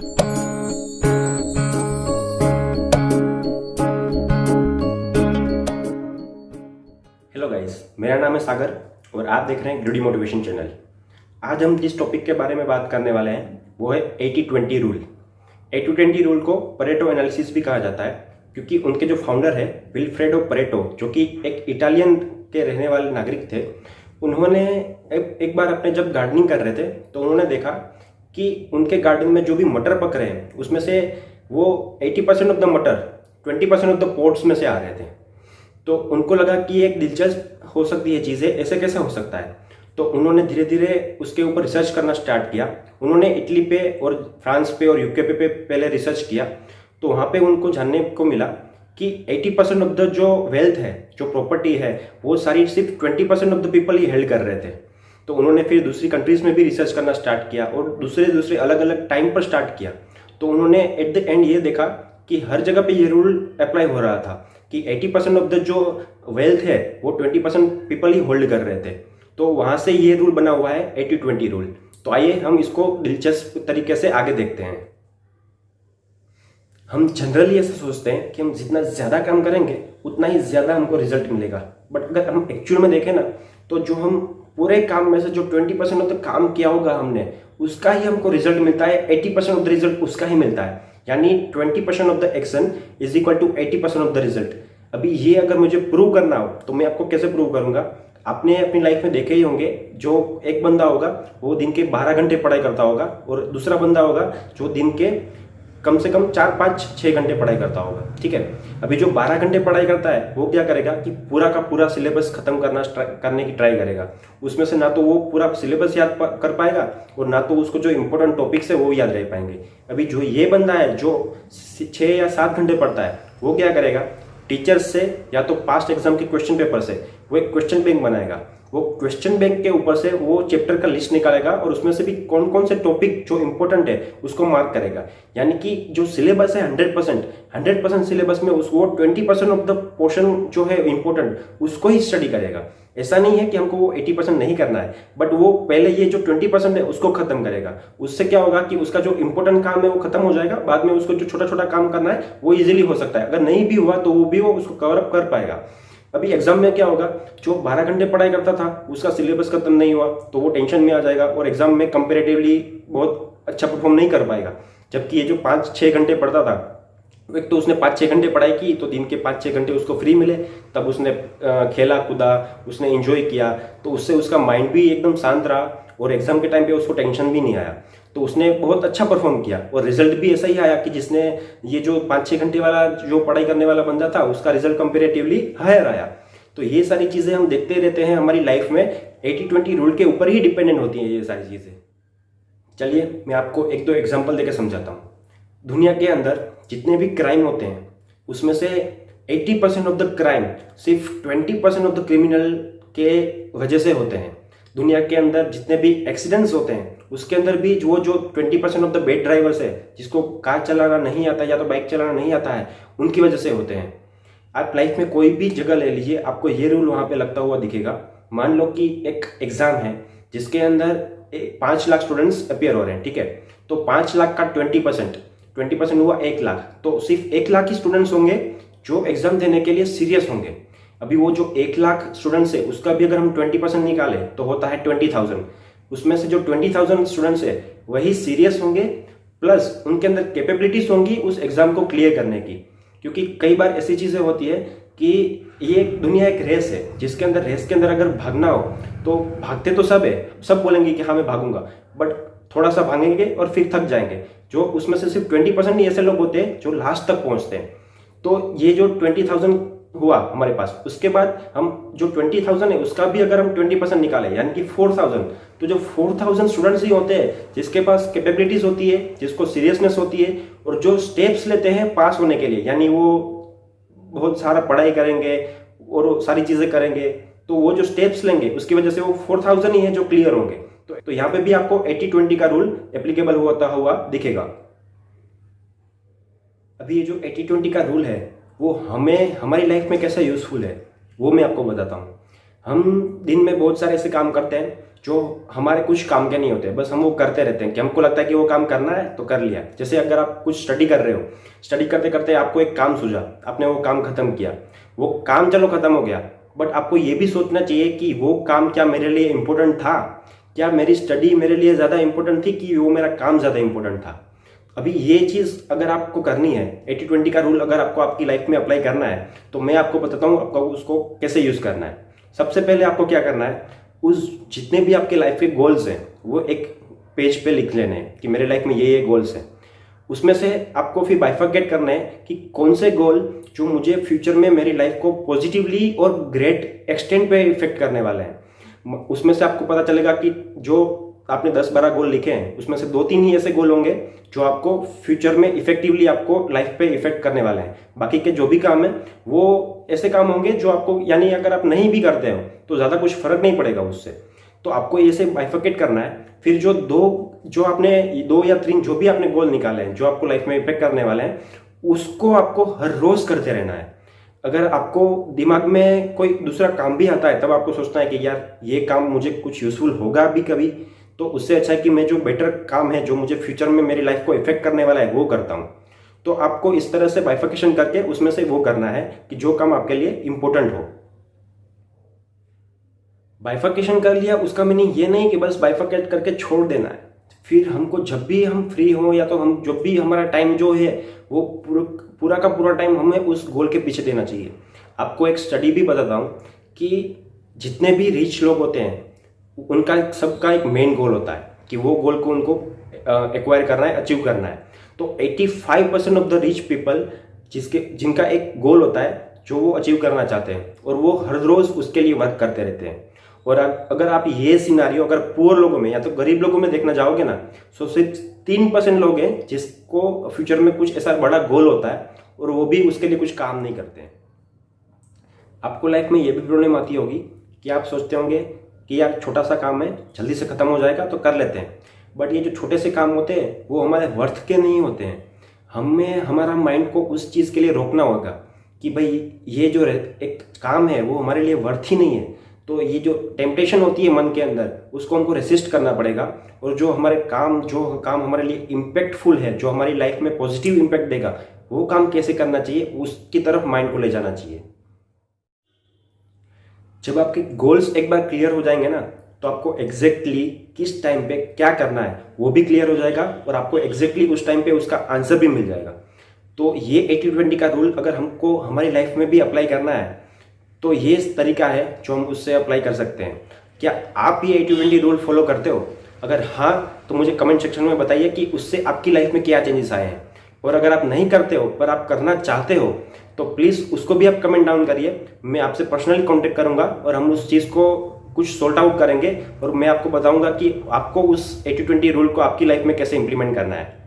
Hello guys, मेरा नाम है सागर और आप देख रहे हैं ग्रीडी मोटिवेशन चैनल। आज हम जिस टॉपिक के बारे में बात करने वाले हैं वो है 80-20 रूल। 80-20 रूल को परेटो एनालिसिस भी कहा जाता है, क्योंकि उनके जो फाउंडर है विल्फ्रेडो परेटो, जो कि एक इटालियन के रहने वाले नागरिक थे, उन्होंने एक बार अपने जब गार्डनिंग कर रहे थे तो उन्होंने देखा कि उनके गार्डन में जो भी मटर पक रहे हैं उसमें से वो 80% ऑफ द मटर 20% ऑफ द पॉट्स में से आ रहे थे। तो उनको लगा कि एक दिलचस्प हो सकती है चीज़ें, ऐसे कैसे हो सकता है। तो उन्होंने धीरे धीरे उसके ऊपर रिसर्च करना स्टार्ट किया। उन्होंने इटली पे और फ्रांस पे और यूके पे पहले रिसर्च किया। तो वहाँ पे उनको जानने को मिला कि 80% ऑफ द जो वेल्थ है, जो प्रॉपर्टी है, वो सारी सिर्फ 20% of the people he held कर रहे थे। तो उन्होंने फिर दूसरी कंट्रीज में भी रिसर्च करना स्टार्ट किया और दूसरे अलग अलग टाइम पर स्टार्ट किया। तो उन्होंने एट द एंड ये देखा कि हर जगह पे ये रूल अप्लाई हो रहा था कि 80% ऑफ द जो वेल्थ है वो 20% पीपल ही होल्ड कर रहे थे। तो वहाँ से ये रूल बना हुआ है 80-20 रूल। तो आइए हम इसको दिलचस्प तरीके से आगे देखते हैं। हम जनरली ऐसा सोचते हैं कि हम जितना ज़्यादा काम करेंगे उतना ही ज़्यादा हमको रिजल्ट मिलेगा, बट अगर हम एक्चुअल में देखें ना, तो जो हम पूरे काम में से जो 20% ऑफ द काम किया होगा हमने, उसका ही हमको रिजल्ट मिलता है। 80% ऑफ द रिजल्ट उसका ही मिलता है, यानी 20% of the action is equal to 80% of the result. अभी ये अगर मुझे प्रूव करना हो तो मैं आपको कैसे प्रूव करूंगा। आपने अपनी लाइफ में देखे ही होंगे, जो एक बंदा होगा वो दिन के 12 घंटे पढ़ाई करता होगा और दूसरा बंदा होगा जो दिन के कम से कम 4-5-6 घंटे पढ़ाई करता होगा। ठीक है, अभी जो 12 घंटे पढ़ाई करता है वो क्या करेगा कि पूरा का पूरा सिलेबस खत्म करने की ट्राई करेगा। उसमें से ना तो वो पूरा सिलेबस याद कर पाएगा और ना तो उसको जो इंपॉर्टेंट टॉपिक्स है वो याद रह पाएंगे। अभी जो ये बंदा है जो 6 या 7 घंटे पढ़ता है, वो क्या करेगा, टीचर्स से या तो पास्ट एग्जाम के क्वेश्चन पेपर से वो एक क्वेश्चन बैंक बनाएगा। वो क्वेश्चन बैंक के ऊपर से वो चैप्टर का लिस्ट निकालेगा और उसमें से भी कौन कौन से टॉपिक जो इंपॉर्टेंट है उसको मार्क करेगा। यानी कि जो सिलेबस है 100% सिलेबस में उसको 20% ऑफ द पोर्शन जो है इंपॉर्टेंट उसको ही स्टडी करेगा। ऐसा नहीं है कि हमको वो 80% नहीं करना है, बट वो पहले ये जो 20% है उसको खत्म करेगा। उससे क्या होगा कि उसका जो इंपॉर्टेंट काम है वो खत्म हो जाएगा, बाद में उसको जो छोटा छोटा काम करना है वो इजीली हो सकता है। अगर नहीं भी हुआ तो वो भी वो उसको कवर अप कर पाएगा। अभी एग्जाम में क्या होगा, जो 12 घंटे पढ़ाई करता था उसका सिलेबस खत्म नहीं हुआ तो वो टेंशन में आ जाएगा और एग्जाम में कंपेरेटिवली बहुत अच्छा परफॉर्म नहीं कर पाएगा। जबकि ये जो 5-6 घंटे पढ़ता था, एक तो उसने 5-6 घंटे पढ़ाई की तो दिन के 5-6 घंटे उसको फ्री मिले, तब उसने खेला कूदा, उसने एंजॉय किया, तो उससे उसका माइंड भी एकदम शांत रहा और एग्जाम के टाइम पे उसको टेंशन भी नहीं आया। तो उसने बहुत अच्छा परफॉर्म किया और रिजल्ट भी ऐसा ही आया कि जिसने ये जो 5-6 घंटे वाला जो पढ़ाई करने वाला बंदा था उसका रिजल्ट कंपेरेटिवली हायर आया। तो ये सारी चीज़ें हम देखते रहते हैं हमारी लाइफ में। 80-20 रूल के ऊपर ही डिपेंडेंट होती हैं ये सारी चीज़ें। चलिए मैं आपको 1-2 एग्जाम्पल देकर समझाता हूँ। दुनिया के अंदर जितने भी क्राइम होते हैं उसमें से 80% ऑफ द क्राइम सिर्फ 20% ऑफ द क्रिमिनल के वजह से होते हैं। दुनिया के अंदर जितने भी एक्सीडेंट्स होते हैं उसके अंदर भी वो जो 20% ऑफ द बेड ड्राइवर्स है, जिसको कार चलाना नहीं आता या तो बाइक चलाना नहीं आता है, उनकी वजह से होते हैं। आप लाइफ में कोई भी जगह ले लीजिए, आपको ये रूल वहाँ पे लगता हुआ दिखेगा। मान लो कि एक एग्जाम है जिसके अंदर 5 लाख स्टूडेंट्स अपियर हो रहे हैं। ठीक है, तो 5 लाख का 20% हुआ 1 लाख, तो सिर्फ 1 लाख ही स्टूडेंट्स होंगे जो एग्जाम देने के लिए सीरियस होंगे। अभी वो जो 1 लाख स्टूडेंट्स है उसका भी अगर हम 20% निकाले तो होता है 20,000। उसमें से जो 20,000 स्टूडेंट्स है वही सीरियस होंगे, प्लस उनके अंदर कैपेबिलिटीज होंगी उस एग्जाम को क्लियर करने की। क्योंकि कई बार ऐसी चीज़ें होती है कि ये दुनिया एक रेस है जिसके अंदर रेस के अंदर अगर भागना हो तो भागते तो सब है, सब बोलेंगे कि हाँ मैं भागूंगा, बट थोड़ा सा भागेंगे और फिर थक जाएंगे। जो उसमें से सिर्फ 20% ही ऐसे लोग होते हैं जो लास्ट तक पहुंचते हैं। तो ये जो 20,000 हुआ हमारे पास, उसके बाद हम जो 20,000 है उसका भी अगर हम 20% निकालें यानी कि 4,000, तो जो 4,000 स्टूडेंट्स ही होते हैं जिसके पास कैपेबिलिटीज होती है, जिसको सीरियसनेस होती है और जो स्टेप्स लेते हैं पास होने के लिए, यानी वो बहुत सारा पढ़ाई करेंगे और सारी चीजें करेंगे, तो वो जो स्टेप्स लेंगे उसकी वजह से वो 4,000 ही है जो क्लियर होंगे। तो यहाँ पे भी आपको 80-20 का रूल एप्लीकेबल होता हुआ दिखेगा। अभी ये जो 80-20 का रूल है वो हमें हमारी लाइफ में कैसा यूजफुल है वो मैं आपको बताता हूँ। हम दिन में बहुत सारे ऐसे काम करते हैं जो हमारे कुछ काम के नहीं होते, बस हम वो करते रहते हैं कि हमको लगता है कि वो काम करना है तो कर लिया। जैसे अगर आप कुछ स्टडी कर रहे हो, स्टडी करते करते आपको एक काम सूझा, आपने वो काम खत्म किया, वो काम चलो खत्म हो गया, बट आपको ये भी सोचना चाहिए कि वो काम क्या मेरे लिए इम्पोर्टेंट था, क्या मेरी स्टडी मेरे लिए ज़्यादा इंपॉर्टेंट थी कि वो मेरा काम ज़्यादा इंपॉर्टेंट था। अभी ये चीज़ अगर आपको करनी है, 80-20 का रूल अगर आपको आपकी लाइफ में अप्लाई करना है, तो मैं आपको बताता हूँ आपको उसको कैसे यूज़ करना है। सबसे पहले आपको क्या करना है, उस जितने भी आपके लाइफ के गोल्स हैं वो एक पेज पे लिख लेने हैं कि मेरे लाइफ में ये गोल्स हैं। उसमें से आपको फिर बाइफरकेट करना है कि कौन से गोल जो मुझे फ्यूचर में मेरी लाइफ को पॉजिटिवली और ग्रेट एक्सटेंट पे इफेक्ट करने वाले हैं। उसमें से आपको पता चलेगा कि जो आपने 10-12 गोल लिखे हैं उसमें से 2-3 ही ऐसे गोल होंगे जो आपको फ्यूचर में इफेक्टिवली आपको लाइफ पे इफेक्ट करने वाले हैं। बाकी के जो भी काम है वो ऐसे काम होंगे जो आपको, यानी अगर आप नहीं भी करते हो तो ज़्यादा कुछ फर्क नहीं पड़ेगा उससे। तो आपको ऐसे बाइफरकेट करना है। फिर जो आपने 2 या 3 जो भी आपने गोल निकाले हैं जो आपको लाइफ में इफेक्ट करने वाले हैं, उसको आपको हर रोज करते रहना है। अगर आपको दिमाग में कोई दूसरा काम भी आता है तब आपको सोचना है कि यार ये काम मुझे कुछ यूजफुल होगा भी कभी, तो उससे अच्छा है कि मैं जो बेटर काम है जो मुझे फ्यूचर में मेरी लाइफ को इफेक्ट करने वाला है वो करता हूँ। तो आपको इस तरह से बाइफरकेशन करके उसमें से वो करना है कि जो काम आपके लिए इंपॉर्टेंट हो। बाइफरकेशन कर लिया उसका मीनिंग ये नहीं कि बस बाइफरकेट करके छोड़ देना है। फिर हमको जब भी हम फ्री हो या तो हम जब भी हमारा टाइम जो है वो पूरा का पूरा टाइम हमें उस गोल के पीछे देना चाहिए। आपको एक स्टडी भी बताता हूँ कि जितने भी रिच लोग होते हैं उनका सबका एक मेन गोल होता है कि वो गोल को उनको एक्वायर करना है, अचीव करना है। तो 85% ऑफ द रिच पीपल जिनका एक गोल होता है जो वो अचीव करना चाहते हैं और वो हर रोज उसके लिए वर्क करते रहते हैं। और अगर आप ये सिनारियो अगर पुअर लोगों में या तो गरीब लोगों में देखना जाओगे ना, तो सिर्फ 3% लोग हैं जिसको फ्यूचर में कुछ ऐसा बड़ा गोल होता है और वो भी उसके लिए कुछ काम नहीं करते हैं। आपको लाइफ में ये भी प्रॉब्लम आती होगी कि आप सोचते होंगे कि यार छोटा सा काम है जल्दी से खत्म हो जाएगा तो कर लेते हैं, बट ये जो छोटे से काम होते हैं वो हमारे वर्थ के नहीं होते हैं। हमें हमारा माइंड को उस चीज़ के लिए रोकना होगा कि भाई ये जो एक काम है वो हमारे लिए वर्थ ही नहीं है। तो ये जो टेम्पटेशन होती है मन के अंदर उसको हमको रेसिस्ट करना पड़ेगा और जो काम हमारे लिए इम्पैक्टफुल है, जो हमारी लाइफ में पॉजिटिव इम्पैक्ट देगा, वो काम कैसे करना चाहिए उसकी तरफ माइंड को ले जाना चाहिए। जब आपके गोल्स एक बार क्लियर हो जाएंगे ना तो आपको एग्जैक्टली किस टाइम पे क्या करना है वो भी क्लियर हो जाएगा और आपको एग्जैक्टली उस टाइम पे उसका आंसर भी मिल जाएगा। तो ये 80-20 का रूल अगर हमको हमारी लाइफ में भी अप्लाई करना है तो ये तरीका है जो हम उससे अप्लाई कर सकते हैं। क्या आप ये 80-20 रूल फॉलो करते हो? अगर हाँ तो मुझे कमेंट सेक्शन में बताइए कि उससे आपकी लाइफ में क्या चेंजेस आए हैं। और अगर आप नहीं करते हो पर आप करना चाहते हो तो प्लीज़ उसको भी आप कमेंट डाउन करिए। मैं आपसे पर्सनली कांटेक्ट करूंगा और हम उस चीज़ को कुछ सॉर्ट आउट करेंगे और मैं आपको बताऊंगा कि आपको उस 80-20 रूल को आपकी लाइफ में कैसे इंप्लीमेंट करना है।